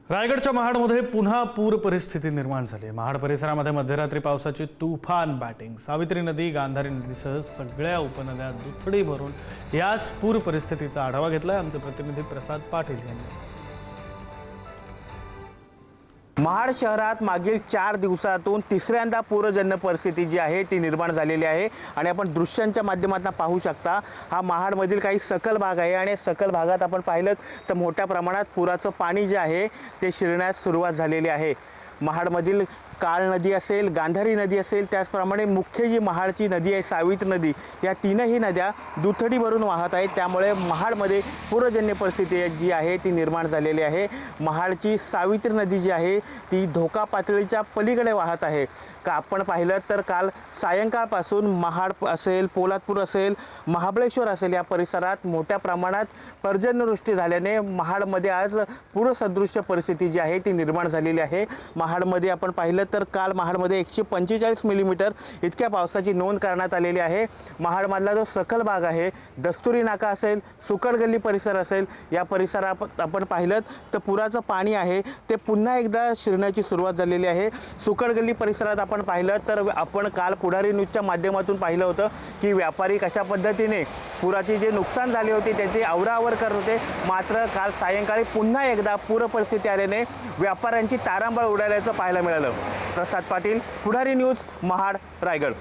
रायगडच्या महाडमध्ये पुन्हा पूर परिस्थिती निर्माण झाली। महाड परिसरामध्ये मध्यरात्री पावसाची तुफान बॅटिंग। सावित्री नदी, गांधारी नदीसह सगळ्या उपनद्या दुथडी भरून याच पूर परिस्थितीचा आढावा घेतलाय आमचे प्रतिनिधी प्रसाद पाटील यांनी। महाड शहरात मागील 4 दिवसातून तिसऱ्यांदा पूरजन्य परिस्थिती जी आहे ती निर्माण झालेली आहे आणि आपण दृश्यांच्या माध्यमातून पाहू शकता। हा महाडमधील काही सखल भाग आहे आणि सखल भागात आपण पाहिलं तर मोठ्या प्रमाणात पुराचं पाणी जे आहे ते शिरण्यास सुरुवात झालेली आहे। महाडमधील काळ नदी असेल, गांधारी नदी असेल, त्याचप्रमाणे मुख्य जी महाडची नदी आहे सावित्री नदी, या तीनही नद्या दुथडी भरून वाहत आहेत। त्यामुळे महाडमध्ये पूरजन्य परिस्थिती जी आहे ती निर्माण झालेली आहे। महाडची सावित्री नदी जी आहे ती धोका पातळीच्या पलीकडे वाहत आहे। का आपण पाहिलं तर काल सायंकाळपासून महाड असेल, पोलादपूर असेल, महाबळेश्वर असेल या परिसरात मोठ्या प्रमाणात पर्जन्यवृष्टी झाल्याने महाडमध्ये आज पूरसदृश्य परिस्थिती जी आहे ती निर्माण झालेली आहे। महाडमध्ये आपण पाहिलं तर काल महाडमध्ये 145 मिलीमीटर इतक्या पावसाची नोंद करण्यात आलेली आहे। महाडमधला जो सखल भाग आहे, दस्तुरी नाका असेल, सुकडगल्ली परिसर असेल, या परिसरात आपण पाहिलं तर पुराचं पाणी आहे ते पुन्हा एकदा शिरण्याची सुरुवात झालेली आहे। सुकडगल्ली परिसरात आपण पाहिलं तर आपण काल पुढारी न्यूजच्या माध्यमातून पाहिलं होतं की व्यापारी कशा पद्धतीने पुराची जे नुकसान झाले होते त्याची आवराआवर करत होते। मात्र काल सायंकाळी पुन्हा एकदा पूर परिस्थिती आल्याने व्यापाऱ्यांची तारांबळ उडाल्याचं पाहायला मिळालं। प्रसाद पाटील, पुढारी न्यूज, महाड, रायगड।